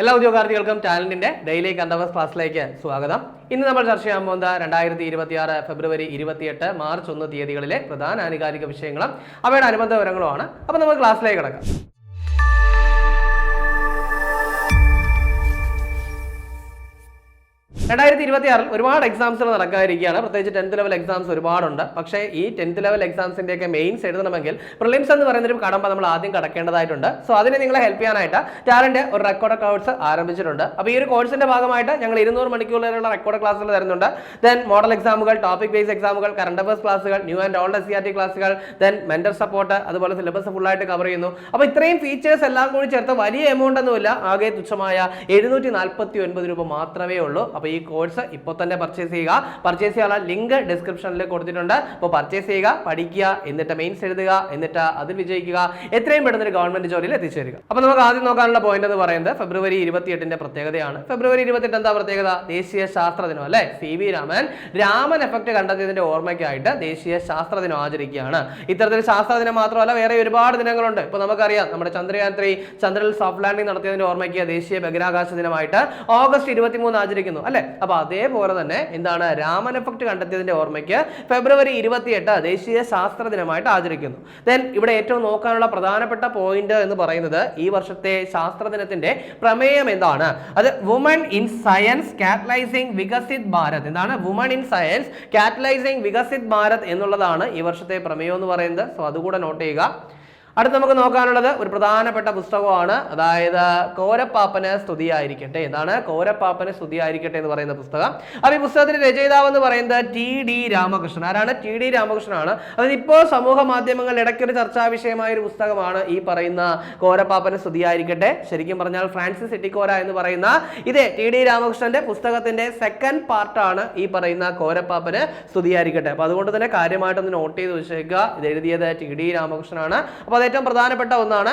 എല്ലാ ഉദ്യോഗാർത്ഥികൾക്കും ടാലന്റിന്റെ ഡെയിലി കണ്ടവസ് ക്ലാസ്സിലേക്ക് സ്വാഗതം. ഇന്ന് നമ്മൾ ചർച്ച ചെയ്യാൻ പോകുന്ന 2026 ഫെബ്രുവരി 28 മാർച്ച് 1 തീയതികളിലെ പ്രധാന ആനുകാലിക വിഷയങ്ങളും അവയുടെ അനുബന്ധ വിവരങ്ങളുമാണ്. അപ്പോൾ നമുക്ക് ക്ലാസ്സിലേക്ക് കിടക്കാം. 2026 ഒരുപാട് എക്സാംസുകൾ നടക്കാതിരിക്കുകയാണ്. പ്രത്യേകിച്ച് 10th ലെവൽ എക്സാംസ് ഒരുപാടുണ്ട്. പക്ഷേ ഈ 10th ലെവൽ എക്സാംസിന്റെയൊക്കെ മെയിൻസ് എഴുതണമെങ്കിൽ പ്രിലിംസ് എന്ന് പറയുന്നൊരു കടമ്പ നമ്മൾ ആദ്യം കടക്കേണ്ടതായിട്ടുണ്ട്. സോ അതിനെ നിങ്ങളെ ഹെൽപ്പ് ചെയ്യാനായിട്ട് ടാലന്റ് ഒരു റെക്കോർഡ് കോഴ്സ് ആരംഭിച്ചിട്ടുണ്ട്. അപ്പോൾ ഈ ഒരു കോഴ്സിന്റെ ഭാഗമായിട്ട് ഞങ്ങൾ 200 മണിക്കൂറിലുള്ള റെക്കോർഡ് ക്ലാസ്സുകൾ തരുന്നുണ്ട്. ദെൻ മോഡൽ എക്സാമുകൾ, ടോപ്പിക് ബേസ് എക്സാമുകൾ, കറണ്ട് അഫയേഴ്സ് ക്ലാസ്സുകൾ, ന്യൂ ആൻഡ് ഓൾഡ് SCERT ക്ലാസ്സുകൾ, ദെൻ മെന്റർ സപ്പോർട്ട്, അതുപോലെ സിലബസ് ഫുൾ ആയിട്ട് കവർ ചെയ്യുന്നു. അപ്പോൾ ഇത്രയും ഫീച്ചേഴ്സ് എല്ലാം കൂടി ചേർത്ത് വലിയ എമൗണ്ട് ഒന്നുമില്ല, ആകെ തുച്ഛമായ 749 രൂപ മാത്രമേ ഉള്ളൂ. അപ്പോൾ ഈ കോഴ്സ് ഇപ്പോൾ തന്നെ പർച്ചേസ് ചെയ്യുക. പർച്ചേസ് ചെയ്യാനുള്ള ലിങ്ക് ഡിസ്ക്രിപ്ഷനിൽ കൊടുത്തിട്ടുണ്ട്. അപ്പോൾ പർച്ചേസ് ചെയ്യുക, പഠിക്കുക, എന്നിട്ട് മെയിൻസ് എഴുതുക, എന്നിട്ട് അതിൽ വിജയിക്കുക, എത്രയും പെട്ടെന്ന് ഒരു ഗവൺമെന്റ് ജോലിയിൽ എത്തിച്ചേരുക. അപ്പോൾ നമുക്ക് ആദ്യം നോക്കാനുള്ള പോയിന്റ് എന്ന് പറയുന്നത് ഫെബ്രുവരി 28 പ്രത്യേകതയാണ്. ഫെബ്രുവരി 28 എന്താ പ്രത്യേകത? ദേശീയ ശാസ്ത്ര ദിനം അല്ലെ. CV രാമൻ എഫക്ട് കണ്ടെത്തിയതിന്റെ ഓർമ്മയ്ക്കായിട്ട് ദേശീയ ശാസ്ത്ര ദിനം ആചരിക്കുകയാണ്. ഇത്തരത്തിൽ ശാസ്ത്ര ദിനം മാത്രമല്ല വേറെ ഒരുപാട് ദിനങ്ങളുണ്ട്. ഇപ്പോൾ നമുക്കറിയാം നമ്മുടെ ചന്ദ്രയാൻ 3 ചന്ദ്രനിൽ സോഫ്റ്റ് ലാൻഡിംഗ് നടത്തിയതിന്റെ ഓർമ്മയ്ക്ക് ദേശീയ ബഹിരാകാശ ദിനമായിട്ട് ഓഗസ്റ്റ് 23 ആചരിക്കുന്നു അല്ലെ. അപ്പൊ അതേപോലെ തന്നെ എന്താണ് രാമൻ എഫക്ട് കണ്ടെത്തിയതിന്റെ ഓർമ്മയ്ക്ക് ഫെബ്രുവരി 28 ദേശീയ ശാസ്ത്ര ദിനമായിട്ട് ആചരിക്കുന്നു. ദെൻ ഇവിടെ ഏറ്റവും നോക്കാനുള്ള പ്രധാനപ്പെട്ട പോയിന്റ് എന്ന് പറയുന്നത് ഈ വർഷത്തെ ശാസ്ത്ര ദിനത്തിന്റെ പ്രമേയം എന്താണ്? അത് woman in science catalysing Viksit Bharat. എന്താണ്? Woman in science catalysing Viksit Bharat എന്നുള്ളതാണ് ഈ വർഷത്തെ പ്രമേയം എന്ന് പറയുന്നത്. സോ അതുകൂടെ നോട്ട് ചെയ്യുക. അടുത്ത് നമുക്ക് നോക്കാനുള്ളത് ഒരു പ്രധാനപ്പെട്ട പുസ്തകമാണ്. അതായത് കോരപ്പാപ്പന് സ്തുതിയായിരിക്കട്ടെ. എന്താണ്? കോരപ്പാപ്പന് സ്തുതിയായിരിക്കട്ടെ എന്ന് പറയുന്ന പുസ്തകം. അപ്പോൾ ഈ പുസ്തകത്തിന്റെ രചയിതാവ് എന്ന് പറയുന്നത് TD രാമകൃഷ്ണൻ. ആരാണ്? TD രാമകൃഷ്ണനാണ്. അതായത് ഇപ്പോൾ സമൂഹ മാധ്യമങ്ങളിൽ ഇടയ്ക്കൊരു ചർച്ചാ വിഷയമായ ഒരു പുസ്തകമാണ് ഈ പറയുന്ന കോരപ്പാപ്പന് സ്തുതിയായിരിക്കട്ടെ. ശരിക്കും പറഞ്ഞാൽ ഫ്രാൻസിസ് എട്ടിക്കോര എന്ന് പറയുന്ന ഇതേ TD രാമകൃഷ്ണന്റെ പുസ്തകത്തിന്റെ സെക്കൻഡ് പാർട്ടാണ് ഈ പറയുന്ന കോരപ്പാപ്പന് സ്തുതിയായിരിക്കട്ടെ. അപ്പോൾ അതുകൊണ്ട് തന്നെ കാര്യമായിട്ടൊന്ന് നോട്ട് ചെയ്ത് വെച്ചേക്കുക. ഇത് എഴുതിയത് TD രാമകൃഷ്ണനാണ്. അപ്പോൾ ഏറ്റവും പ്രധാനപ്പെട്ട ഒന്നാണ്.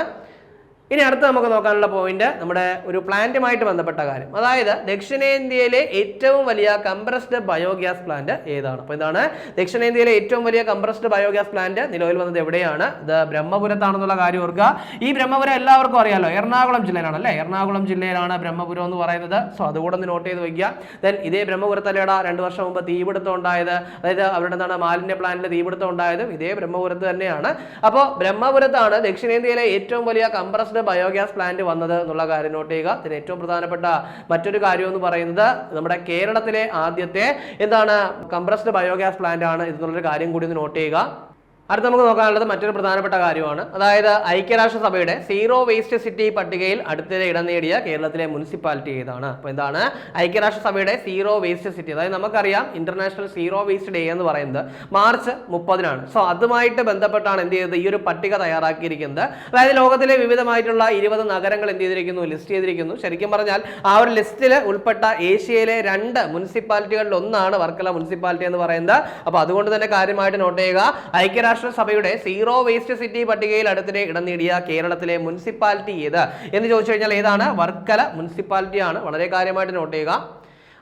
ഇനി അടുത്ത് നമുക്ക് നോക്കാനുള്ള പോയിന്റ് നമ്മുടെ ഒരു പ്ലാന്റുമായിട്ട് ബന്ധപ്പെട്ട കാര്യം. അതായത് ദക്ഷിണേന്ത്യയിലെ ഏറ്റവും വലിയ കംപ്രസ്ഡ് ബയോഗ്യാസ് പ്ലാന്റ് ഏതാണ്? അപ്പോൾ ഇതാണ് ദക്ഷിണേന്ത്യയിലെ ഏറ്റവും വലിയ കംപ്രസ്ഡ് ബയോഗ്യാസ് പ്ലാന്റ് നിലവിൽ വന്നത് എവിടെയാണ്? ഇത് ബ്രഹ്മപുരത്താണെന്നുള്ള കാര്യം ഓർക്കുക. ഈ ബ്രഹ്മപുരം എല്ലാവർക്കും അറിയാലോ, എറണാകുളം ജില്ലയിലാണ് അല്ലേ. എറണാകുളം ജില്ലയിലാണ് ബ്രഹ്മപുരം എന്ന് പറയുന്നത്. സോ അതുകൂടെ ഒന്ന് നോട്ട് ചെയ്ത് വയ്ക്കുക. ദെൻ ഇതേ ബ്രഹ്മപുരത്തല്ലേടാ 2 വർഷം മുമ്പ് തീപിടുത്തം ഉണ്ടായത്. അതായത് അവിടെ എന്താണ് മാലിന്യ പ്ലാന്റിൽ തീപിടുത്തം ഉണ്ടായതും ഇതേ ബ്രഹ്മപുരത്ത് തന്നെയാണ്. അപ്പോൾ ബ്രഹ്മപുരത്താണ് ദക്ഷിണേന്ത്യയിലെ ഏറ്റവും വലിയ കംപ്രസ്ഡ് ബയോഗ്യാസ് പ്ലാന്റ് വന്നത് എന്നുള്ള കാര്യം നോട്ട് ചെയ്യുക. ഇതിന് ഏറ്റവും പ്രധാനപ്പെട്ട മറ്റൊരു കാര്യം എന്ന് പറയുന്നത് നമ്മുടെ കേരളത്തിലെ ആദ്യത്തെ എന്താണ് കംപ്രസ്ഡ് ബയോഗ്യാസ് പ്ലാന്റ് ആണ് എന്നുള്ളൊരു കാര്യം കൂടി ഒന്ന് നോട്ട് ചെയ്യുക. അടുത്ത് നമുക്ക് നോക്കാനുള്ളത് മറ്റൊരു പ്രധാനപ്പെട്ട കാര്യമാണ്. അതായത് ഐക്യരാഷ്ട്രസഭയുടെ സീറോ വേസ്റ്റ് സിറ്റി പട്ടികയിൽ അടുത്തിടെ ഇടം നേടിയ കേരളത്തിലെ മുനിസിപ്പാലിറ്റി ഏതാണ്? അപ്പോൾ എന്താണ്? ഐക്യരാഷ്ട്രസഭയുടെ സീറോ വേസ്റ്റ് സിറ്റി. അതായത് നമുക്കറിയാം ഇന്റർനാഷണൽ സീറോ വേസ്റ്റ് ഡേ എന്ന് പറയുന്നത് മാർച്ച് 30-നാണ്. സോ അതുമായിട്ട് ബന്ധപ്പെട്ടാണ് എന്ത് ചെയ്തത്? ഈ ഒരു പട്ടിക തയ്യാറാക്കിയിരിക്കുന്നത്. അതായത് ലോകത്തിലെ വിവിധമായിട്ടുള്ള 20 നഗരങ്ങൾ എന്ത് ചെയ്തിരിക്കുന്നു? ലിസ്റ്റ് ചെയ്തിരിക്കുന്നു. ശരിക്കും പറഞ്ഞാൽ ആ ഒരു ലിസ്റ്റിൽ ഉൾപ്പെട്ട ഏഷ്യയിലെ 2 മുനിസിപ്പാലിറ്റികളിൽ ഒന്നാണ് വർക്കല മുനിസിപ്പാലിറ്റി എന്ന് പറയുന്നത്. അപ്പോൾ അതുകൊണ്ട് തന്നെ കാര്യമായിട്ട് നോട്ട് ചെയ്യുക. ഐക്യരാഷ്ട്രസഭയുടെ സീറോ വേസ്റ്റ് സിറ്റി പട്ടികയിൽ അടുത്തിടെ ഇടം നേടിയ കേരളത്തിലെ മുനിസിപ്പാലിറ്റി ഏത് എന്ന് ചോദിച്ചു കഴിഞ്ഞാൽ ഏതാണ്? വർക്കല മുനിസിപ്പാലിറ്റി ആണ്. വളരെ കാര്യമായിട്ട് നോട്ട് ചെയ്യുക.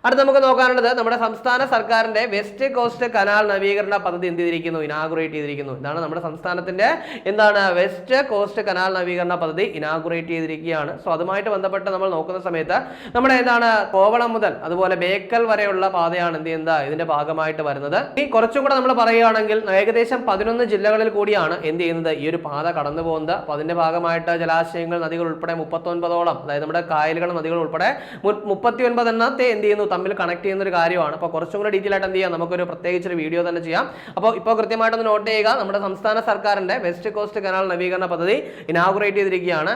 അടുത്ത് നമുക്ക് നോക്കാനുള്ളത് നമ്മുടെ സംസ്ഥാന സർക്കാരിന്റെ വെസ്റ്റ് കോസ്റ്റ് കനാൽ നവീകരണ പദ്ധതി എന്ത് ചെയ്തിരിക്കുന്നു? ഇനാഗുറേറ്റ് ചെയ്തിരിക്കുന്നു. ഇതാണ് നമ്മുടെ സംസ്ഥാനത്തിന്റെ എന്താണ് വെസ്റ്റ് കോസ്റ്റ് കനാൽ നവീകരണ പദ്ധതി ഇനാഗുറേറ്റ് ചെയ്തിരിക്കുകയാണ്. സോ അതുമായിട്ട് ബന്ധപ്പെട്ട് നമ്മൾ നോക്കുന്ന സമയത്ത് നമ്മുടെ എന്താണ് കോവളം മുതൽ അതുപോലെ ബേക്കൽ വരെയുള്ള പാതയാണ് എന്ത് ചെയ്യുന്നത്? ഇതിന്റെ ഭാഗമായിട്ട് വരുന്നത്. ഈ കുറച്ചും കൂടെ നമ്മൾ പറയുകയാണെങ്കിൽ ഏകദേശം 11 ജില്ലകളിൽ കൂടിയാണ് എന്ത് ചെയ്യുന്നത്? ഈ ഒരു പാത കടന്നു പോകുന്നത്. അപ്പോൾ അതിന്റെ ഭാഗമായിട്ട് ജലാശയങ്ങൾ, നദികൾ ഉൾപ്പെടെ 39ഓളം, അതായത് നമ്മുടെ കായലുകൾ, നദികൾ ഉൾപ്പെടെ 39 എണ്ണത്തെ എന്ത് ചെയ്യുന്നു? തമ്മിൽ കണക്ട് ചെയ്യുന്ന ഒരു കാര്യമാണ്. അപ്പോൾ കുറച്ചും കൂടെ ഡീറ്റെയിൽ ആയിട്ട് എന്ത് ചെയ്യാം? നമുക്കൊരു പ്രത്യേകിച്ചൊരു വീഡിയോ തന്നെ ചെയ്യാം. അപ്പോൾ ഇപ്പോൾ കൃത്യമായിട്ടൊന്ന് നോട്ട് ചെയ്യുക. നമ്മുടെ സംസ്ഥാന സർക്കാരിന്റെ വെസ്റ്റ് കോസ്റ്റ് കനാൽ നവീകരണ പദ്ധതി ഇനാഗുറേറ്റ് ചെയ്തിരിക്കുകയാണ്.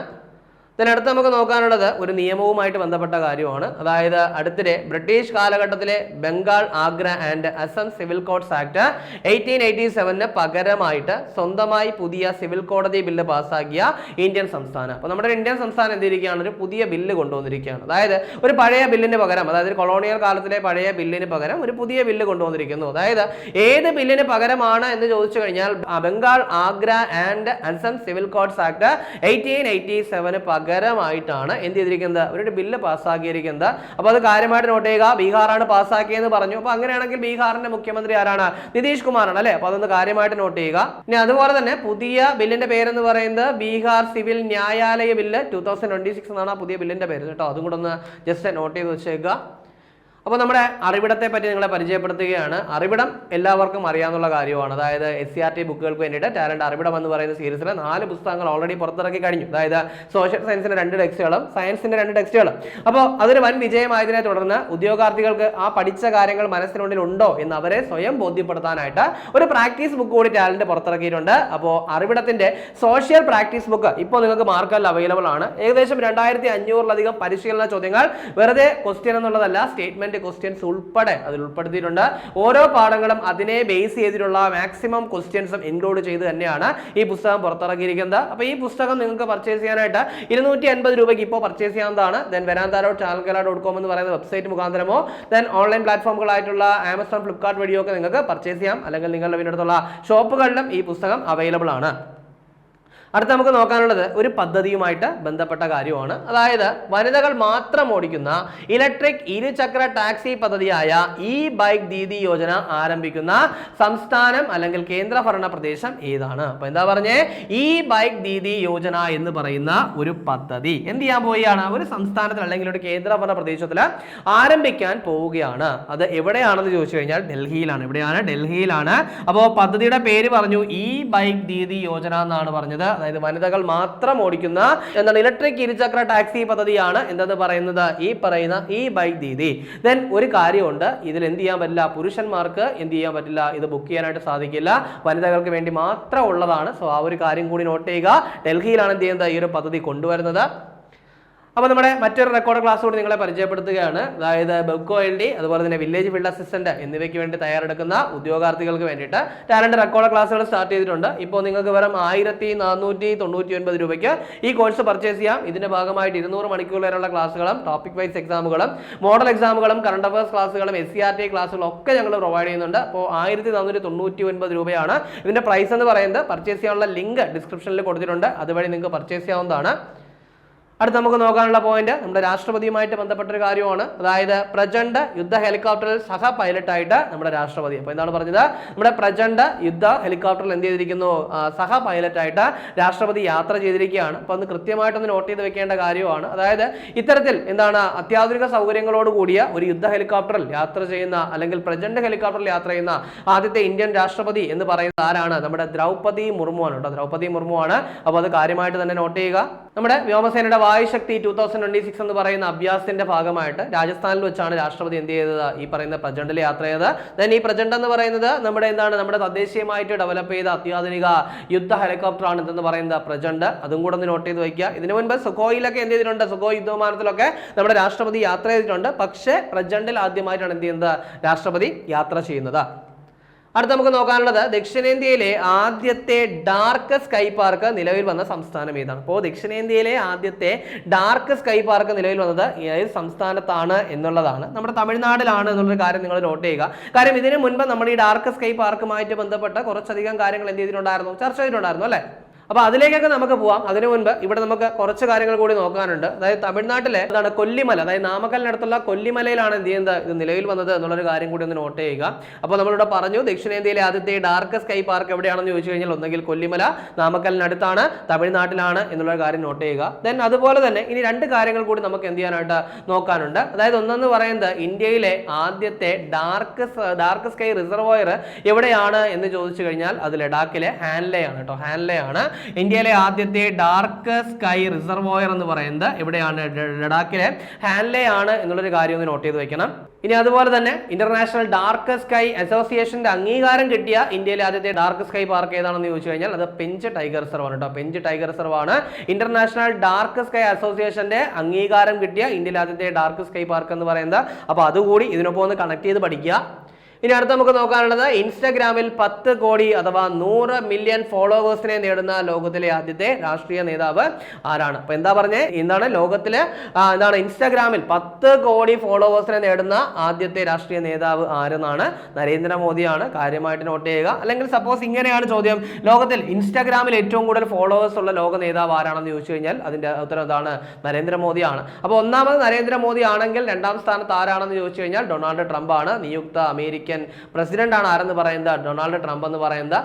ഇതിനടുത്ത് നമുക്ക് നോക്കാനുള്ളത് ഒരു നിയമവുമായിട്ട് ബന്ധപ്പെട്ട കാര്യമാണ്. അതായത് അടുത്തിടെ ബ്രിട്ടീഷ് കാലഘട്ടത്തിലെ Bengal, Agra and Assam civil codes act 1887 പകരമായിട്ട് സ്വന്തമായി പുതിയ സിവിൽ കോടതി ബില്ല് പാസ്സാക്കിയ ഇന്ത്യൻ സംസ്ഥാനം. അപ്പോൾ നമ്മുടെ ഇന്ത്യൻ സംസ്ഥാനം എന്തിരിക്കുകയാണ്? ഒരു പുതിയ ബില്ല് കൊണ്ടുവന്നിരിക്കുകയാണ്. അതായത് ഒരു പഴയ ബില്ലിന് പകരം, അതായത് കൊളോണിയൽ കാലത്തിലെ പഴയ ബില്ലിന് പകരം ഒരു പുതിയ ബില്ല് കൊണ്ടുവന്നിരിക്കുന്നു. അതായത് ഏത് ബില്ലിന് പകരമാണ് എന്ന് ചോദിച്ചു കഴിഞ്ഞാൽ Bengal, Agra and Assam civil codes act 1887 പകരമായിട്ടാണ് എന്ത് ചെയ്തിരിക്കുന്നത്, ഒരു ബില്ല് പാസ്സാക്കിയിരിക്കുന്നത്. അപ്പോൾ അത് കാര്യമായിട്ട് നോട്ട് ചെയ്യുക. ബീഹാറാണ് പാസ്സാക്കിയെന്ന് പറഞ്ഞു. അപ്പോൾ അങ്ങനെയാണെങ്കിൽ ബീഹാറിന്റെ മുഖ്യമന്ത്രി ആരാണ്? നിതീഷ് കുമാറാണ് അല്ലെ. അപ്പോൾ അതൊന്ന് കാര്യമായിട്ട് നോട്ട് ചെയ്യുക. ഇനി അതുപോലെ തന്നെ പുതിയ ബില്ലിന്റെ പേരെന്ന് പറയുന്നത് ബീഹാർ സിവിൽ ന്യായാലയ ബില്ല് 2026 എന്നാണ് ആ പുതിയ ബില്ലിന്റെ പേര് കേട്ടോ. അതും കൂടെ ഒന്ന് ജസ്റ്റ് നോട്ട് ചെയ്ത് വെച്ചേക്കുക. അപ്പോൾ നമ്മുടെ അറിവിടത്തെ പറ്റി നിങ്ങളെ പരിചയപ്പെടുത്തുകയാണ്. അറിവിടം എല്ലാവർക്കും അറിയാവുന്ന കാര്യമാണ്. അതായത് SCRT ബുക്കുകൾക്ക് വേണ്ടിയിട്ട് ടാലന്റ് അറിവിടം എന്ന് പറയുന്ന സീരീസിലെ 4 പുസ്തകങ്ങൾ ഓൾറെഡി പുറത്തിറക്കി കഴിഞ്ഞു. അതായത് സോഷ്യൽ സയൻസിന്റെ 2 ടെക്സ്റ്റുകളും സയൻസിന്റെ 2 ടെക്സ്റ്റുകളും. അപ്പോൾ അതൊരു വൻ വിജയമായതിനെ തുടർന്ന് ഉദ്യോഗാർത്ഥികൾക്ക് ആ പഠിച്ച കാര്യങ്ങൾ മനസ്സിനുള്ളിൽ ഉണ്ടോ എന്ന് അവരെ സ്വയം ബോധ്യപ്പെടുത്താനായിട്ട് ഒരു പ്രാക്ടീസ് ബുക്ക് കൂടി ടാലന്റ് പുറത്തിറക്കിയിട്ടുണ്ട്. അപ്പോൾ അറിവിടത്തിന്റെ സോഷ്യൽ പ്രാക്ടീസ് ബുക്ക് ഇപ്പോൾ നിങ്ങൾക്ക് മാർക്കറ്റിൽ അവൈലബിൾ ആണ്. ഏകദേശം 2500-ലധികം പരിശീലന ചോദ്യങ്ങൾ വെറുതെ ക്വസ്റ്റ്യൻ എന്നുള്ളതല്ല, സ്റ്റേറ്റ്മെന്റ് ക്വസ്റ്റ്യൻസ് ഉൾപ്പെടെ അതിൽ ഉൾപ്പെടുത്തിയിട്ടുണ്ട്. ഓരോ പാഠങ്ങളും അതിനെ ബേസ് ചെയ്തിട്ടുള്ള മാക്സിമം ക്വസ്റ്റ്യൻസും ഇൻക്ലൂഡ് ചെയ്ത് തന്നെയാണ് ഈ പുസ്തകം പുറത്തിറക്കിയിരിക്കുന്നത്. അപ്പോൾ ഈ പുസ്തകം നിങ്ങൾക്ക് പർച്ചേസ് ചെയ്യാനായിട്ട് 250 രൂപയ്ക്ക് ഇപ്പോൾ പർച്ചേസ് ചെയ്യാവുന്നതാണ്. ദെൻ veranthara.chalkala.com എന്ന് പറയുന്ന വെബ്സൈറ്റ് മുഖാന്തരമോ ദെൻ ഓൺലൈൻ പ്ലാറ്റ്ഫോമുകളായിട്ടുള്ള ആമസോൺ, ഫ്ലിപ്കാർട്ട് വഴിയോ ഒക്കെ നിങ്ങൾക്ക് പർച്ചേസ് ചെയ്യാം. അല്ലെങ്കിൽ നിങ്ങളുടെ വീടിനടുത്തുള്ള ഷോപ്പുകളിലും ഈ പുസ്തകം അവൈലബിൾ ആണ്. അടുത്ത നമുക്ക് നോക്കാനുള്ളത് ഒരു പദ്ധതിയുമായിട്ട് ബന്ധപ്പെട്ട കാര്യമാണ്. അതായത് വനിതകൾ മാത്രം ഓടിക്കുന്ന ഇലക്ട്രിക് ഇരുചക്ര ടാക്സി പദ്ധതിയായ ഇ ബൈക്ക് ദീദി യോജന ആരംഭിക്കുന്ന സംസ്ഥാനം അല്ലെങ്കിൽ കേന്ദ്രഭരണ പ്രദേശം ഏതാണ്? അപ്പൊ എന്താ പറഞ്ഞേ? ഇ ബൈക്ക് ദീദി യോജന എന്ന് പറയുന്ന ഒരു പദ്ധതി എന്ത് ചെയ്യാൻ പോവുകയാണ്? ഒരു സംസ്ഥാനത്തിൽ അല്ലെങ്കിൽ ഒരു കേന്ദ്രഭരണ പ്രദേശത്തിൽ ആരംഭിക്കാൻ പോവുകയാണ്. അത് എവിടെയാണെന്ന് ചോദിച്ചു കഴിഞ്ഞാൽ ഡൽഹിയിലാണ്. എവിടെയാണ്? ഡൽഹിയിലാണ്. അപ്പോൾ പദ്ധതിയുടെ പേര് പറഞ്ഞു ഇ ബൈക്ക് ദീദി യോജന എന്നാണ് പറഞ്ഞത്. അതായത് വനിതകൾ മാത്രം ഓടിക്കുന്ന എന്താണ് ഇലക്ട്രിക് ഇരുചക്ര ടാക്സി പദ്ധതിയാണ് എന്തെന്ന് പറയുന്നത് ഈ പറയുന്ന ഈ ബൈക്ക് ദീദി. ദെൻ ഒരു കാര്യമുണ്ട്, ഇതിൽ എന്ത് ചെയ്യാൻ പറ്റില്ല, പുരുഷന്മാർക്ക് എന്ത് ചെയ്യാൻ പറ്റില്ല, ഇത് ബുക്ക് ചെയ്യാനായിട്ട് സാധിക്കില്ല, വനിതകൾക്ക് വേണ്ടി മാത്രം ഉള്ളതാണ്. സോ ആ ഒരു കാര്യം കൂടി നോട്ട് ചെയ്യുക. ഡൽഹിയിലാണ് എന്ത് ചെയ്യുന്നത് ഈ ഒരു പദ്ധതി കൊണ്ടുവരുന്നത്. അപ്പോൾ നമ്മുടെ മറ്റൊരു റെക്കോർഡ് ക്ലാസ് കൂടി നിങ്ങളെ പരിചയപ്പെടുത്തുകയാണ്. അതായത് ബെബ്കോ LD അതുപോലെ തന്നെ വില്ലേജ് ഫീൽഡ് അസിസ്റ്റന്റ് എന്നിവയ്ക്ക് വേണ്ടി തയ്യാറെടുക്കുന്ന ഉദ്യോഗാർത്ഥികൾക്ക് വേണ്ടിയിട്ട് ടാലന്റ് റെക്കോർഡ് ക്ലാസ്സുകൾ സ്റ്റാർട്ട് ചെയ്തിട്ടുണ്ട്. ഇപ്പോൾ നിങ്ങൾക്ക് വെറും 1499 രൂപയ്ക്ക് ഈ കോഴ്സ് പർച്ചേസ് ചെയ്യാം. ഇതിന്റെ ഭാഗമായിട്ട് 200 മണിക്കൂർ വരെയുള്ള ക്ലാസ്സുകളും ടോപ്പിക് വൈസ് എക്സാമുകളും മോഡൽ എക്സാമുകളും കറണ്ട് അഫയേഴ്സ് ക്ലാസ്സുകളും SCRT ക്ലാസ്സുകളും ഒക്കെ ഞങ്ങൾ പ്രൊവൈഡ് ചെയ്യുന്നുണ്ട്. അപ്പോൾ 1499 രൂപയാണ് ഇതിന്റെ പ്രൈസ് എന്ന് പറയുന്നത്. പർച്ചേസ് ചെയ്യാനുള്ള ലിങ്ക് ഡിസ്ക്രിപ്ഷനിൽ കൊടുത്തിട്ടുണ്ട്. അതുവഴി നിങ്ങൾക്ക് പർച്ചേസ് ചെയ്യാവുന്നതാണ്. അടുത്ത നമുക്ക് നോക്കാനുള്ള പോയിന്റ് നമ്മുടെ രാഷ്ട്രപതിയുമായിട്ട് ബന്ധപ്പെട്ടൊരു കാര്യമാണ്. അതായത് പ്രചണ്ഡ് യുദ്ധ ഹെലികോപ്റ്ററിൽ സഹ പൈലറ്റായിട്ട് നമ്മുടെ രാഷ്ട്രപതി. അപ്പോൾ എന്താണ് പറഞ്ഞത്? നമ്മുടെ പ്രചണ്ഡ് യുദ്ധ ഹെലികോപ്റ്ററിൽ എന്ത് ചെയ്തിരിക്കുന്നു? സഹ പൈലറ്റായിട്ട് രാഷ്ട്രപതി യാത്ര ചെയ്തിരിക്കുകയാണ്. അപ്പോൾ അത് കൃത്യമായിട്ടൊന്ന് നോട്ട് ചെയ്ത് വെക്കേണ്ട കാര്യമാണ്. അതായത് ഇത്തരത്തിൽ എന്താണ് അത്യാധുനിക സൗകര്യങ്ങളോട് കൂടിയ ഒരു യുദ്ധ ഹെലികോപ്റ്ററിൽ യാത്ര ചെയ്യുന്ന അല്ലെങ്കിൽ പ്രചണ്ഡ് ഹെലികോപ്റ്ററിൽ യാത്ര ചെയ്യുന്ന ആദ്യത്തെ ഇന്ത്യൻ രാഷ്ട്രപതി എന്ന് പറയുന്നത് ആരാണ്? നമ്മുടെ ദ്രൗപദി മുർമു ആണ് കേട്ടോ. ദ്രൗപദി മുർമു ആണ്. അപ്പോൾ അത് കാര്യമായിട്ട് തന്നെ നോട്ട് ചെയ്യുക. നമ്മുടെ വ്യോമസേനയുടെ വായുശക്തി 2026 എന്ന് പറയുന്ന അഭ്യാസത്തിന്റെ ഭാഗമായിട്ട് രാജസ്ഥാനിൽ വെച്ചാണ് രാഷ്ട്രപതി എന്ത് ചെയ്തത്? ഈ പറയുന്ന പ്രചണ്ഡിൽ യാത്ര ചെയ്തത്. ദെൻ ഈ പ്രചണ്ഡ് എന്ന് പറയുന്നത് നമ്മുടെ നമ്മുടെ തദ്ദേശീയമായിട്ട് ഡെവലപ്പ് ചെയ്ത അത്യാധുനിക യുദ്ധ ഹെലികോപ്റ്റർ ആണ് എന്തെന്ന് പറയുന്നത് പ്രചണ്ഡ്. അതും കൂടെ ഒന്ന് നോട്ട് ചെയ്ത് വയ്ക്കുക. ഇതിനു മുൻപ് സുഖോയിലൊക്കെ എന്ത് ചെയ്തിട്ടുണ്ട്? സുഖോയ് യുദ്ധവിമാനത്തിലൊക്കെ നമ്മുടെ രാഷ്ട്രപതി യാത്ര ചെയ്തിട്ടുണ്ട്. പക്ഷേ പ്രചണ്ഡിൽ ആദ്യമായിട്ടാണ് എന്ത് ചെയ്യുന്നത്? രാഷ്ട്രപതി യാത്ര ചെയ്യുന്നത്. അടുത്ത നമുക്ക് നോക്കാനുള്ളത് ദക്ഷിണേന്ത്യയിലെ ആദ്യത്തെ ഡാർക്ക് സ്കൈ പാർക്ക് നിലവിൽ വന്ന സംസ്ഥാനം ഏതാണ്? അപ്പോൾ ദക്ഷിണേന്ത്യയിലെ ആദ്യത്തെ ഡാർക്ക് സ്കൈ പാർക്ക് നിലവിൽ വന്നത് ഏത് സംസ്ഥാനത്താണ് എന്നുള്ളതാണ്. നമ്മുടെ തമിഴ്നാട്ടിലാണ് എന്നുള്ളൊരു കാര്യം നിങ്ങൾ നോട്ട് ചെയ്യുക. കാര്യം ഇതിനു മുൻപ് നമ്മൾ ഈ ഡാർക്ക് സ്കൈ പാർക്കുമായിട്ട് ബന്ധപ്പെട്ട കുറച്ചധികം കാര്യങ്ങൾ എന്ത് ചെയ്തിട്ടുണ്ടായിരുന്നു? ചർച്ച ചെയ്തിട്ടുണ്ടായിരുന്നു അല്ലേ? അപ്പോൾ അതിലേക്കൊക്കെ നമുക്ക് പോവാം. അതിനു മുൻപ് ഇവിടെ നമുക്ക് കുറച്ച് കാര്യങ്ങൾ കൂടി നോക്കാനുണ്ട്. അതായത് തമിഴ്നാട്ടിലെ എന്താണ് കൊല്ലിമല, അതായത് നാമക്കലിനടുത്തുള്ള കൊല്ലിമലയിലാണ് എന്ത് ചെയ്യുന്നത് ഇത് നിലവിൽ വന്നത് എന്നുള്ളൊരു കാര്യം കൂടി ഒന്ന് നോട്ട് ചെയ്യുക. അപ്പോൾ നമ്മളിവിടെ പറഞ്ഞു ദക്ഷിണേന്ത്യയിലെ ആദ്യത്തെ ഡാർക്ക് സ്കൈ പാർക്ക് എവിടെയാണെന്ന് ചോദിച്ചു കഴിഞ്ഞാൽ ഒന്നെങ്കിൽ കൊല്ലിമല നാമക്കലിനടുത്താണ്, തമിഴ്നാട്ടിലാണ് എന്നുള്ള കാര്യം നോട്ട് ചെയ്യുക. ദെൻ അതുപോലെ തന്നെ ഇനി 2 കാര്യങ്ങൾ കൂടി നമുക്ക് എന്ത് ചെയ്യാനായിട്ട് നോക്കാനുണ്ട്. അതായത് ഒന്നെന്ന് പറയുന്നത് ഇന്ത്യയിലെ ആദ്യത്തെ ഡാർക്ക് സ്കൈ റിസർവോയർ എവിടെയാണ് എന്ന് ചോദിച്ചു കഴിഞ്ഞാൽ അത് ലഡാക്കിലെ ഹാൻലെ ആണ് കേട്ടോ. ഹാൻലെ ആണ് ഇന്ത്യയിലെ ആദ്യത്തെ ഡാർക്ക് സ്കൈ റിസർവോയർ എന്ന് പറയുന്നത്. എവിടെയാണ്? ലഡാക്കിലെ ഹാൻലെ ആണ് എന്നുള്ളൊരു കാര്യം ഒന്ന് നോട്ട് ചെയ്ത് വെക്കണം. ഇനി അതുപോലെ തന്നെ ഇന്റർനാഷണൽ ഡാർക്ക് സ്കൈ അസോസിയേഷന്റെ അംഗീകാരം കിട്ടിയ ഇന്ത്യയിലെ ആദ്യത്തെ ഡാർക്ക് സ്കൈ പാർക്ക് ഏതാണെന്ന് ചോദിച്ചു കഴിഞ്ഞാൽ അത് പെഞ്ച് ടൈഗർ റിസർവ് ആണ് കേട്ടോ. പെഞ്ച് ടൈഗർ റിസർവ് ആണ് ഇന്റർനാഷണൽ ഡാർക്ക് സ്കൈ അസോസിയേഷന്റെ അംഗീകാരം കിട്ടിയ ഇന്ത്യയിലെ ആദ്യത്തെ ഡാർക്ക് സ്കൈ പാർക്ക് എന്ന് പറയുന്നത്. അപ്പോൾ അതുകൂടി ഇതിനൊപ്പം ഒന്ന് കണക്ട് ചെയ്ത് പഠിക്കുക. ഇനി അടുത്ത് നമുക്ക് നോക്കാനുള്ളത് ഇൻസ്റ്റാഗ്രാമിൽ 10 കോടി അഥവാ 100 മില്യൺ ഫോളോവേഴ്സിനെ നേടുന്ന ലോകത്തിലെ ആദ്യത്തെ രാഷ്ട്രീയ നേതാവ് ആരാണ്? അപ്പൊ എന്താ പറഞ്ഞേ, എന്താണ് ലോകത്തിലെ ഇൻസ്റ്റാഗ്രാമിൽ 10 കോടി ഫോളോവേഴ്സിനെ നേടുന്ന ആദ്യത്തെ രാഷ്ട്രീയ നേതാവ് ആരെന്നാണ്? നരേന്ദ്രമോദിയാണ്. കാര്യമായിട്ട് നോട്ട് ചെയ്യുക. അല്ലെങ്കിൽ സപ്പോസ് ഇങ്ങനെയാണ് ചോദ്യം, ലോകത്തിൽ ഇൻസ്റ്റാഗ്രാമിൽ ഏറ്റവും കൂടുതൽ ഫോളോവേഴ്സ് ഉള്ള ലോക നേതാവ് ആരാണെന്ന് ചോദിച്ചു കഴിഞ്ഞാൽ അതിന്റെ ഉത്തരം എന്താണ്? നരേന്ദ്രമോദിയാണ്. അപ്പോൾ ഒന്നാമത് നരേന്ദ്രമോദി ആണെങ്കിൽ രണ്ടാം സ്ഥാനത്ത് ആരാണെന്ന് ചോദിച്ചു കഴിഞ്ഞാൽ ഡൊണാൾഡ് ട്രംപ് ആണ്. നിയുക്ത അമേരിക്കൻ പ്രസിഡന്റ് ആണ് ആരെന്ന് പറയുന്നത്? ഡൊണാൾഡ് ട്രംപ് എന്ന് പറയുന്നത്.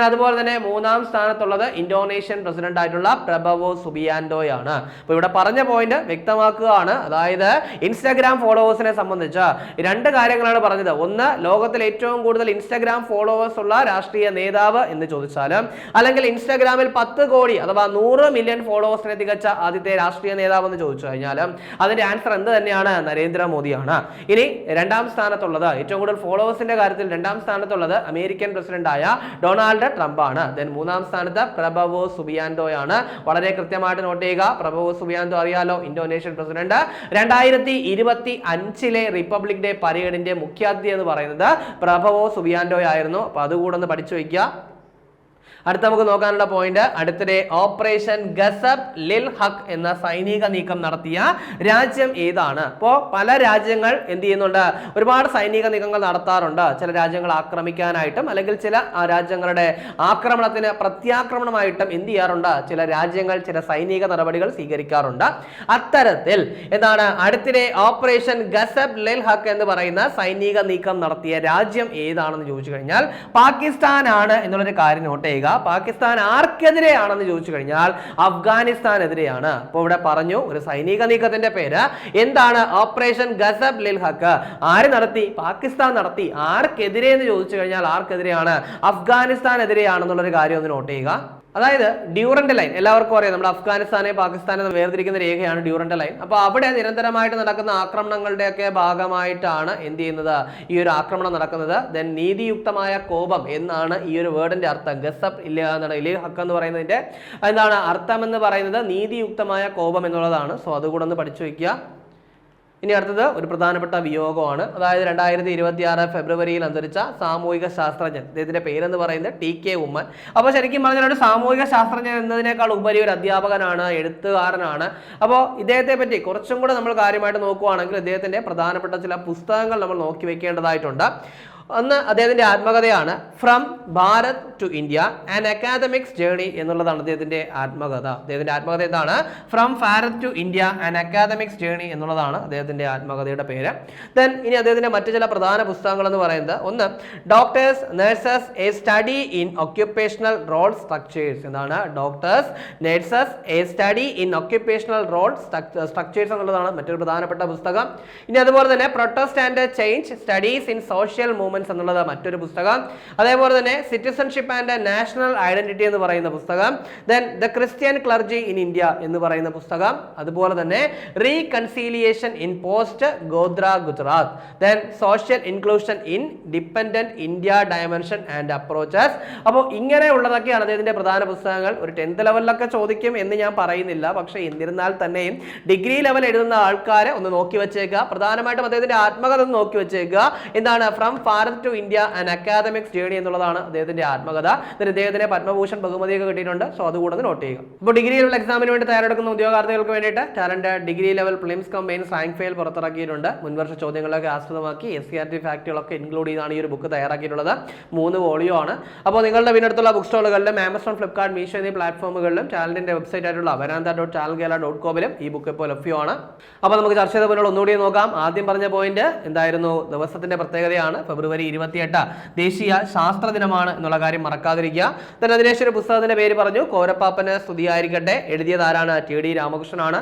അതുപോലെ തന്നെ മൂന്നാം സ്ഥാനത്തുള്ളത് ഇന്തോനേഷ്യൻ പ്രസിഡന്റ് ആയിട്ടുള്ള പ്രബവോ സുബിയാൻഡോയാണ്. അപ്പൊ ഇവിടെ പറഞ്ഞ പോയിന്റ് വ്യക്തമാക്കുകയാണ്. അതായത് ഇൻസ്റ്റാഗ്രാം ഫോളോവേഴ്സിനെ സംബന്ധിച്ച് രണ്ട് കാര്യങ്ങളാണ് പറഞ്ഞത്. ഒന്ന്, ലോകത്തിൽ ഏറ്റവും കൂടുതൽ ഇൻസ്റ്റാഗ്രാം ഫോളോവേഴ്സ് ഉള്ള രാഷ്ട്രീയ നേതാവ് എന്ന് ചോദിച്ചാലും, അല്ലെങ്കിൽ ഇൻസ്റ്റാഗ്രാമിൽ 10 കോടി അഥവാ 100 മില്യൺ ഫോളോവേഴ്സിനെ തികച്ച ആദ്യത്തെ രാഷ്ട്രീയ നേതാവ് എന്ന് ചോദിച്ചു കഴിഞ്ഞാലും അതിന്റെ ആൻസർ എന്ത് തന്നെയാണ്? നരേന്ദ്രമോദിയാണ്. ഇനി രണ്ടാം സ്ഥാനത്തുള്ളത്, ഏറ്റവും കൂടുതൽ ഫോളോവേഴ്സിന്റെ കാര്യത്തിൽ രണ്ടാം സ്ഥാനത്തുള്ളത് അമേരിക്കൻ പ്രസിഡന്റായ ഡൊണാൾഡ് ട്രംപ് ആണ്. ദെൻ മൂന്നാം സ്ഥാനത്ത് പ്രബവോ സുബിയാൻഡോയാണ്. വളരെ കൃത്യമായിട്ട് നോട്ട് ചെയ്യുക. പ്രബവോ സുബിയാൻഡോ അറിയാലോ, ഇന്തോനേഷ്യൻ പ്രസിഡന്റ്. 2025 റിപ്പബ്ലിക് ഡേ പരേഡിന്റെ മുഖ്യാതിഥി എന്ന് പറയുന്നത് പ്രബവോ സുബിയാൻഡോ ആയിരുന്നു. അപ്പൊ അതുകൂടെ ഒന്ന് പഠിച്ചു വയ്ക്കുക. അടുത്ത നമുക്ക് നോക്കാനുള്ള പോയിന്റ്, അടുത്തിടെ ഓപ്പറേഷൻ ഗസബ് ലിൽ ഹക്ക് എന്ന സൈനിക നീക്കം നടത്തിയ രാജ്യം ഏതാണ്? അപ്പോൾ പല രാജ്യങ്ങൾ എന്ത് ചെയ്യുന്നുണ്ട്? ഒരുപാട് സൈനിക നീക്കങ്ങൾ നടത്താറുണ്ട്. ചില രാജ്യങ്ങൾ ആക്രമിക്കാനായിട്ടും അല്ലെങ്കിൽ ചില രാജ്യങ്ങളുടെ ആക്രമണത്തിന് പ്രത്യാക്രമണമായിട്ടും എന്ത് ചെയ്യാറുണ്ട്? ചില രാജ്യങ്ങൾ ചില സൈനിക നടപടികൾ സ്വീകരിക്കാറുണ്ട്. അത്തരത്തിൽ എന്താണ് അടുത്തിടെ ഓപ്പറേഷൻ ഗസബ് ലിൽ ഹക്ക് എന്ന് പറയുന്ന സൈനിക നീക്കം നടത്തിയ രാജ്യം ഏതാണെന്ന് ചോദിച്ചു കഴിഞ്ഞാൽ പാകിസ്ഥാൻ ആണ് എന്നുള്ളൊരു കാര്യം നോട്ട് ചെയ്യുക. പാകിസ്ഥാൻ ആർക്കെതിരെയാണെന്ന് ചോദിച്ചു കഴിഞ്ഞാൽ അഫ്ഗാനിസ്ഥാനെതിരെയാണ്. അപ്പോൾ ഇവിടെ പറഞ്ഞു ഒരു സൈനിക നീക്കത്തിന്റെ പേര് എന്താണ്? ഓപ്പറേഷൻ ഗസബ് ലിൽ ഹക്ക്. ആര് നടത്തി? പാകിസ്ഥാൻ നടത്തി. ആർക്കെതിരെ എന്ന് ചോദിച്ചു കഴിഞ്ഞാൽ ആർക്കെതിരെയാണ്? അഫ്ഗാനിസ്ഥാനെതിരെയാണെന്നുള്ളൊരു കാര്യം ഒന്ന് നോട്ട് ചെയ്യുക. അതായത് ഡ്യൂറന്റ് ലൈൻ എല്ലാവർക്കും അറിയാം. നമ്മുടെ അഫ്ഗാനിസ്ഥാനെ പാകിസ്ഥാനെ വേർതിരിക്കുന്ന രേഖയാണ് ഡ്യൂറന്റ് ലൈൻ. അപ്പൊ അവിടെ നിരന്തരമായിട്ട് നടക്കുന്ന ആക്രമണങ്ങളുടെയൊക്കെ ഭാഗമായിട്ടാണ് എന്ത് ചെയ്യുന്നത്? ഈ ഒരു ആക്രമണം നടക്കുന്നത്. ദെൻ നീതിയുക്തമായ കോപം എന്നാണ് ഈ ഒരു വേർഡിന്റെ അർത്ഥം. ഗസബ് ലിൽ ഹക്ക് എന്ന് പറയുന്നതിന്റെ എന്താണ് അർത്ഥം എന്ന് പറയുന്നത്? നീതിയുക്തമായ കോപം എന്നുള്ളതാണ്. സോ അതുകൂടെ ഒന്ന് പഠിച്ചു വയ്ക്കുക. ഇനി അടുത്തത് ഒരു പ്രധാനപ്പെട്ട വിയോഗമാണ്. അതായത് 2026 ഫെബ്രുവരിയിൽ അന്തരിച്ച സാമൂഹിക ശാസ്ത്രജ്ഞൻ. അദ്ദേഹത്തിന്റെ പേരെന്ന് പറയുന്നത് TK ഉമ്മൻ. അപ്പോൾ ശരിക്കും പറഞ്ഞാൽ ഒരു സാമൂഹിക ശാസ്ത്രജ്ഞൻ എന്നതിനേക്കാൾ ഉപരി ഒരു അധ്യാപകനാണ്, എഴുത്തുകാരനാണ്. അപ്പോൾ ഇദ്ദേഹത്തെ പറ്റി കുറച്ചും കൂടെ നമ്മൾ കാര്യമായിട്ട് നോക്കുകയാണെങ്കിൽ ഇദ്ദേഹത്തിന്റെ പ്രധാനപ്പെട്ട ചില പുസ്തകങ്ങൾ നമ്മൾ നോക്കി വെക്കേണ്ടതായിട്ടുണ്ട്. ഒന്ന് അദ്ദേഹത്തിന്റെ ആത്മകഥയാണ് from Bharat to India an academics journey എന്നുള്ളതാണ് അദ്ദേഹത്തിന്റെ ആത്മകഥ. അദ്ദേഹത്തിന്റെ ആത്മകഥ എന്താണ്? From Bharat to India an academics journey എന്നുള്ളതാണ് അദ്ദേഹത്തിന്റെ ആത്മകഥയുടെ പേര്. ദെൻ ഇനി അദ്ദേഹത്തിന്റെ മറ്റു ചില പ്രധാന പുസ്തകങ്ങൾ എന്ന് പറയുന്നത്, ഒന്ന് doctors nurses a study in occupational role structures. എന്താണ്? Doctors nurses a study in occupational role structures എന്നുള്ളതാണ് മറ്റൊരു പ്രധാനപ്പെട്ട പുസ്തകം. ഇനി അതുപോലെ തന്നെ protest and change studies in social movement എന്നുള്ളത് മറ്റൊരു പുസ്തകം. അതേപോലെ തന്നെ സിറ്റിസൺഷിപ്പ് ആൻഡ് നാഷണൽ ഐഡന്റിറ്റി എന്ന് പറയുന്ന പുസ്തകം. Then the Christian clergy in India എന്ന് പറയുന്ന പുസ്തകം. അതുപോലെ തന്നെ reconciliation in post Godhra Gujarat. Then social inclusion in dependent India dimension and approaches. അപ്പോൾ ഇങ്ങനെയുള്ളതൊക്കെയാണ് അദ്ദേഹത്തിന്റെ പ്രധാന പുസ്തകങ്ങൾ. ഒരു 10th ലെവലിലൊക്കെ ചോദിക്കും എന്ന് ഞാൻ പറയുന്നില്ല, പക്ഷേ എന്നിരുന്നാൽ തന്നെയും ഡിഗ്രി ലെവൽ എഴുതുന്ന ആൾക്കാരെ ഒന്ന് നോക്കി വെച്ചേക്കുക. പ്രധാനമായിട്ടും അദ്ദേഹത്തിന്റെ ആത്മകഥ ഒന്ന് നോക്കി വെച്ചേക്കുക. എന്താണ്? From Bharat to India an academics journey എന്നുള്ളതാണ് അദ്ദേഹത്തിന്റെ ആത്മകഥ. അദ്ദേഹത്തിന് പത്മഭൂഷൺ ബഹുമതിയൊക്കെ കിട്ടിയിട്ടുണ്ട്. സോ അതുകൂടെ നോട്ട് ചെയ്യുക. ഇപ്പോൾ ഡിഗ്രി ലെവൽ എക്സാമിന് വേണ്ടി തയ്യാറെടുക്കുന്ന ഉദ്യോഗാർത്ഥികൾക്ക് വേണ്ടിയിട്ട് talent degree level prelims come mains rank fail പുറത്തിറക്കിയിട്ടുണ്ട്. മുൻവർഷ ചോദ്യങ്ങളൊക്കെ ആസ്പദമാക്കി SCRT ഫാക്ടുകളൊക്കെ ഇൻക്ലൂഡ് ചെയ്താണ് ഈ ഒരു ബുക്ക് തയ്യാറാക്കിയിട്ടുള്ളത്. 3 വോളിയോ ആണ്. അപ്പോൾ നിങ്ങളുടെ വീടിനടുത്തുള്ള ബുക്ക് സ്റ്റോളുകളിലും ആമസോൺ, ഫ്ലിപ്കാർട്ട്, മീഷോ എന്നീ പ്ലാറ്റ്ഫോമുകളിലും ചാനലിന്റെ വെബ്സൈറ്റ് ആയിട്ടുള്ള varanta.channelgala.com ഈ ബുക്ക് ഇപ്പോൾ ലഭ്യമാണ്. അപ്പോൾ നമുക്ക് ചർച്ച ചെയ്ത പോലെ ഒന്നുകൂടി നോക്കാം. ആദ്യം പറഞ്ഞ പോയിന്റ് എന്തായിരുന്നു? ദിവസത്തിന്റെ പ്രത്യേകതയാണ് ഫെബ്രുവരി 28 ദേശീയ ശാസ്ത്ര ദിനമാണ് എന്നുള്ള കാര്യം മറക്കാതിരിക്കുക. then അതിനേശം ഒരു പുസ്തകത്തിന്റെ പേര് പറഞ്ഞു, കോരപ്പാപ്പന് സ്തുതിയായിരിക്കട്ടെ. എഴുതിയത് ആരാണ്? TD രാമകൃഷ്ണനാണ്.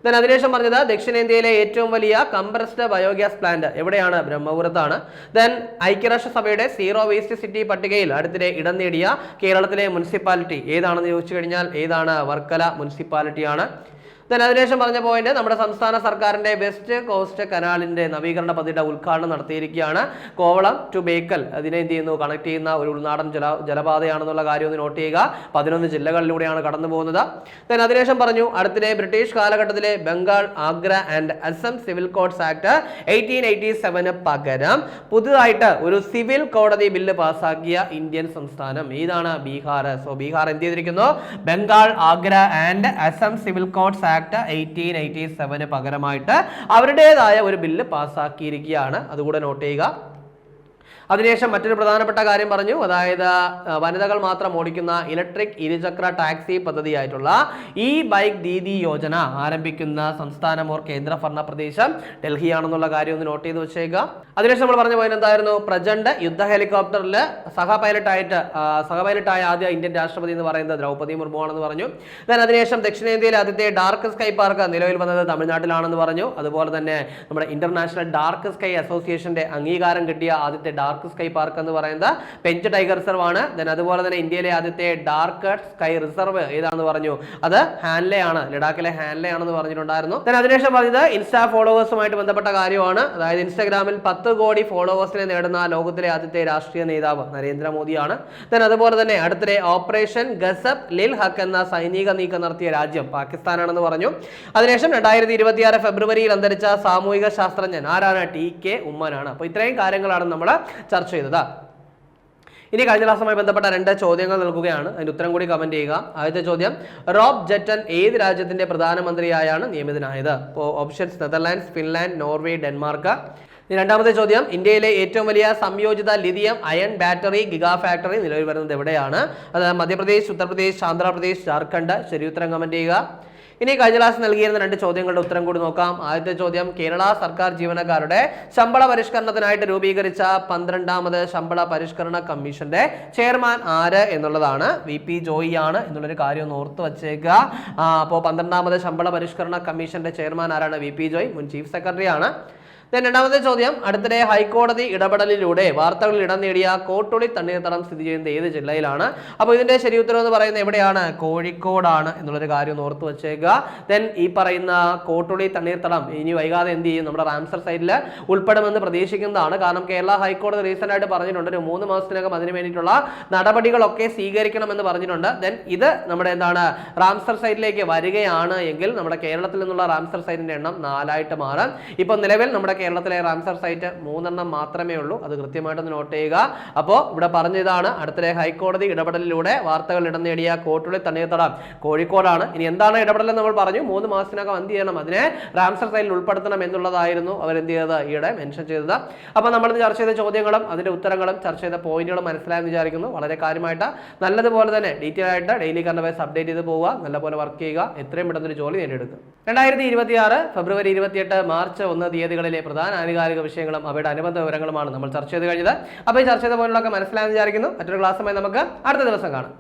then അതിനേശം പറഞ്ഞത് ദക്ഷിണേന്ത്യയിലെ ഏറ്റവും വലിയ കംപ്രസ്ഡ് ബയോഗ്യാസ് പ്ലാന്റ് എവിടെയാണ്? ബ്രഹ്മപുരത്താണ്. then ഐക്യരാഷ്ട്രസഭയുടെ സീറോ വേസ്റ്റ് സിറ്റി പട്ടികയിൽ അടുത്തിടെ ഇടം നേടിയ കേരളത്തിലെ മുനിസിപ്പാലിറ്റി ഏതാണെന്ന് ചോദിച്ചു കഴിഞ്ഞാൽ ഏതാണ്? വർക്കല മുനിസിപ്പാലിറ്റിയാണ്. അതിനുശേഷം പറഞ്ഞ പോയിന്റ് നമ്മുടെ സംസ്ഥാന സർക്കാരിന്റെ വെസ്റ്റ് കോസ്റ്റ് കനാലിന്റെ നവീകരണ പദ്ധതിയുടെ ഉദ്ഘാടനം നടത്തിയിരിക്കുകയാണ്. കോവളം ടു ബേക്കൽ അതിനെ എന്ത് ചെയ്യുന്നു, കണക്ട് ചെയ്യുന്ന ഒരു ഉൾനാടൻ ജലപാതയാണെന്നുള്ള കാര്യം ഒന്ന് നോട്ട് ചെയ്യുക. 11 ജില്ലകളിലൂടെയാണ് കടന്നു പോകുന്നത്. അതിനുശേഷം പറഞ്ഞു അടുത്തിടെ ബ്രിട്ടീഷ് കാലഘട്ടത്തിലെ Bengal, Agra and Assam civil codes act 1887 പകരം പുതുതായിട്ട് ഒരു സിവിൽ കോടതി ബില്ല് പാസ്സാക്കിയ ഇന്ത്യൻ സംസ്ഥാനം ഏതാണ്? ബീഹാർ. സോ ബീഹാർ എന്ത് ചെയ്തിരിക്കുന്നു? Bengal, Agra and Assam civil codes act 1887 പകരമായിട്ട് അവരുടേതായ ഒരു ബില്ല് പാസ്സാക്കിയിരിക്കുകയാണ്. അതുകൂടെ നോട്ട് ചെയ്യുക. അതിനുശേഷം മറ്റൊരു പ്രധാനപ്പെട്ട കാര്യം പറഞ്ഞു, അതായത് വനിതകൾ മാത്രം ഓടിക്കുന്ന ഇലക്ട്രിക് ഇരുചക്ര ടാക്സി പദ്ധതിയായിട്ടുള്ള ഈ ബൈക്ക് ദീദി യോജന ആരംഭിക്കുന്ന സംസ്ഥാനം ഓർ കേന്ദ്രഭരണ പ്രദേശം ഡൽഹിയാണെന്നുള്ള കാര്യം ഒന്ന് നോട്ട് ചെയ്ത് വെച്ചേക്കുക. അതിനുശേഷം നമ്മൾ പറഞ്ഞ പോയിന്റ് എന്തായിരുന്നു? പ്രചണ്ഡ് യുദ്ധ ഹെലികോപ്റ്ററിൽ സഹ പൈലറ്റായ ആദ്യ ഇന്ത്യൻ രാഷ്ട്രപതി എന്ന് പറയുന്നത് ദ്രൗപദി മുർമു ആണെന്ന് പറഞ്ഞു. അതിനുശേഷം ദക്ഷിണേന്ത്യയിലെ ആദ്യത്തെ ഡാർക്ക് സ്കൈ പാർക്ക് നിലവിൽ വന്നത് തമിഴ്നാട്ടിലാണെന്ന് പറഞ്ഞു. അതുപോലെ തന്നെ നമ്മുടെ ഇന്റർനാഷണൽ ഡാർക്ക് സ്കൈ അസോസിയേഷന്റെ അംഗീകാരം കിട്ടിയ ആദ്യത്തെ ഡാർക്ക് സ്കൈ പാർക്ക് എന്ന് പറയുന്നത് പെഞ്ച് ടൈഗർ റിസർവ് ആണ്. അതുപോലെ തന്നെ ഇന്ത്യയിലെ ആദ്യത്തെ ഡാർക്ക് സ്കൈ റിസർവ് ഏതാണെന്ന് പറഞ്ഞു, അത് ഹാൻലെ ആണ്, ലഡാക്കിലെ ഹാൻലെ ആണെന്ന് പറഞ്ഞിട്ടുണ്ടായിരുന്നു. അതിനുശേഷം പറഞ്ഞത് ഇൻസ്റ്റാ ഫോളോവേഴ്സുമായിട്ട് ബന്ധപ്പെട്ട കാര്യമാണ്. അതായത് ഇൻസ്റ്റാഗ്രാമിൽ 10 കോടി ഫോളോവേഴ്സിനെ നേടുന്ന ലോകത്തിലെ ആദ്യത്തെ രാഷ്ട്രീയ നേതാവ് നരേന്ദ്രമോദിയാണ്. അതുപോലെ തന്നെ അടുത്തിടെ ഓപ്പറേഷൻ ഗസബ് ലിൽ ഹക്ക് എന്ന സൈനിക നീക്കം നടത്തിയ രാജ്യം പാകിസ്ഥാനാണെന്ന് പറഞ്ഞു. അതിനുശേഷം 2026 ഫെബ്രുവരിയിൽ അന്തരിച്ച സാമൂഹിക ശാസ്ത്രജ്ഞൻ ആരാണ്? TK ഉമ്മനാണ്. അപ്പോൾ ഇത്രയും കാര്യങ്ങളാണ് നമ്മൾ ചർച്ച ചെയ്തത്. ഇനി കഴിഞ്ഞ ക്ലാസ്സുമായി ബന്ധപ്പെട്ട 2 ചോദ്യങ്ങൾ നൽകുകയാണ്. അതിന്റെ ഉത്തരം കൂടി കമന്റ് ചെയ്യുക. ആദ്യത്തെ ചോദ്യം, റോബ് ജെറ്റൻ ഏത് രാജ്യത്തിന്റെ പ്രധാനമന്ത്രിയായാണ് നിയമിതനായത്? അപ്പോൾ options Netherlands, Finland, Norway, Denmark. രണ്ടാമത്തെ ചോദ്യം, ഇന്ത്യയിലെ ഏറ്റവും വലിയ സംയോജിത lithium ion battery giga factory നിലവിൽ വരുന്നത് എവിടെയാണ്? അത് മധ്യപ്രദേശ്, ഉത്തർപ്രദേശ്, ആന്ധ്രാപ്രദേശ്, ജാർഖണ്ഡ്. ശരി ഉത്തരം കമന്റ് ചെയ്യുക. ഇനി കഴിഞ്ഞ ക്ലാസ് നൽകിയിരുന്ന 2 ചോദ്യങ്ങളുടെ ഉത്തരം കൂടി നോക്കാം. ആദ്യത്തെ ചോദ്യം, കേരള സർക്കാർ ജീവനക്കാരുടെ ശമ്പള പരിഷ്കരണത്തിനായിട്ട് രൂപീകരിച്ച 12ാമത് ശമ്പള പരിഷ്കരണ കമ്മീഷന്റെ ചെയർമാൻ ആര് എന്നുള്ളതാണ്. VP ജോയി ആണ് എന്നുള്ളൊരു കാര്യം ഒന്ന് ഓർത്ത് വച്ചേക്കുക. അപ്പോൾ 12ാമത് ശമ്പള പരിഷ്കരണ കമ്മീഷന്റെ ചെയർമാൻ ആരാണ്? VP ജോയ്, മുൻ ചീഫ് സെക്രട്ടറി ആണ്. രണ്ടാമത്തെ ചോദ്യം, അടുത്തിടെ ഹൈക്കോടതി ഇടപെടലിലൂടെ വാർത്തകളിൽ ഇടം നേടിയ കോട്ടുളി തണ്ണീർത്തടം സ്ഥിതി ചെയ്യുന്നത് ഏത് ജില്ലയിലാണ്? അപ്പോൾ ഇതിന്റെ ശരി ഉത്തരം എന്ന് പറയുന്നത് എവിടെയാണ്? കോഴിക്കോടാണ് എന്നുള്ളൊരു കാര്യം ഒന്ന് ഓർത്ത് വെച്ചേക്കുക. ഈ പറയുന്ന കോട്ടുളി തണ്ണീർത്തടം ഇനി വൈകാതെ എന്ത് ചെയ്യും? നമ്മുടെ റാംസർ സൈറ്റിൽ ഉൾപ്പെടുമെന്ന് പ്രതീക്ഷിക്കുന്നതാണ്. കാരണം കേരള ഹൈക്കോടതി റീസെന്റ് ആയിട്ട് പറഞ്ഞിട്ടുണ്ട്, ഒരു 3 മാസത്തിനകം അതിന് വേണ്ടിയിട്ടുള്ള നടപടികളൊക്കെ സ്വീകരിക്കണമെന്ന് പറഞ്ഞിട്ടുണ്ട്. ഇത് നമ്മുടെ എന്താണ് റാംസർ സൈറ്റിലേക്ക് വരികയാണ് എങ്കിൽ നമ്മുടെ കേരളത്തിൽ നിന്നുള്ള റാംസർ സൈറ്റിന്റെ എണ്ണം 4 മാറും. ഇപ്പൊ നിലവിൽ നമ്മുടെ കേരളത്തിലെ റാംസർ സൈറ്റ് 3 മാത്രമേ ഉള്ളൂ. അത് കൃത്യമായിട്ടൊന്ന് നോട്ട് ചെയ്യുക. അപ്പോൾ ഇവിടെ പറഞ്ഞതാണ്, അടുത്തിടെ ഹൈക്കോടതി ഇടപെടലിലൂടെ വാർത്തകൾ ഇടം നേടിയ കോട്ടുളി തണ്ണീർത്തടം കോഴിക്കോടാണ്. ഇനി എന്താണ് ഇടപെടൽ നമ്മൾ പറഞ്ഞു? 3 മാസത്തിനകം എന്ത് ചെയ്യണം? അതിനെ റാംസർ സൈറ്റിൽ ഉൾപ്പെടുത്തണം എന്നുള്ളതായിരുന്നു അവരെന്ത് ചെയ്തത്? ഈയിടെ മെൻഷൻ ചെയ്തത്. അപ്പോൾ നമ്മൾ ചർച്ച ചെയ്ത ചോദ്യങ്ങളും അതിന്റെ ഉത്തരങ്ങളും ചർച്ച ചെയ്ത പോയിന്റുകളും മനസ്സിലായെന്ന് വിചാരിക്കുന്നു. വളരെ കാര്യമായിട്ട് നല്ലതുപോലെ തന്നെ ഡീറ്റെയിൽ ആയിട്ട് ഡെയിലി കറണ്ട് അഫയേഴ്സ് അപ്ഡേറ്റ് ചെയ്ത് പോവുക. നല്ലപോലെ വർക്ക് ചെയ്യുക. എത്രയും പെട്ടെന്ന് ഒരു ജോലി നേടിയെടുക്കുക. 2026 ഫെബ്രുവരി 28, മാർച്ച് 1 തീയതികളിലെ പ്രധാന ആനുകാലിക വിഷയങ്ങളും അവയുടെ അനുബന്ധ വിവരങ്ങളുമാണ് നമ്മൾ ചർച്ച ചെയ്ത് കഴിഞ്ഞത്. അപ്പോൾ ഈ ചർച്ച ചെയ്ത പോയിന്റുകളൊക്കെ മനസ്സിലായെന്ന് വിചാരിക്കുന്നു. മറ്റൊരു ക്ലാസ്സുമായി നമുക്ക് അടുത്ത ദിവസം കാണാം.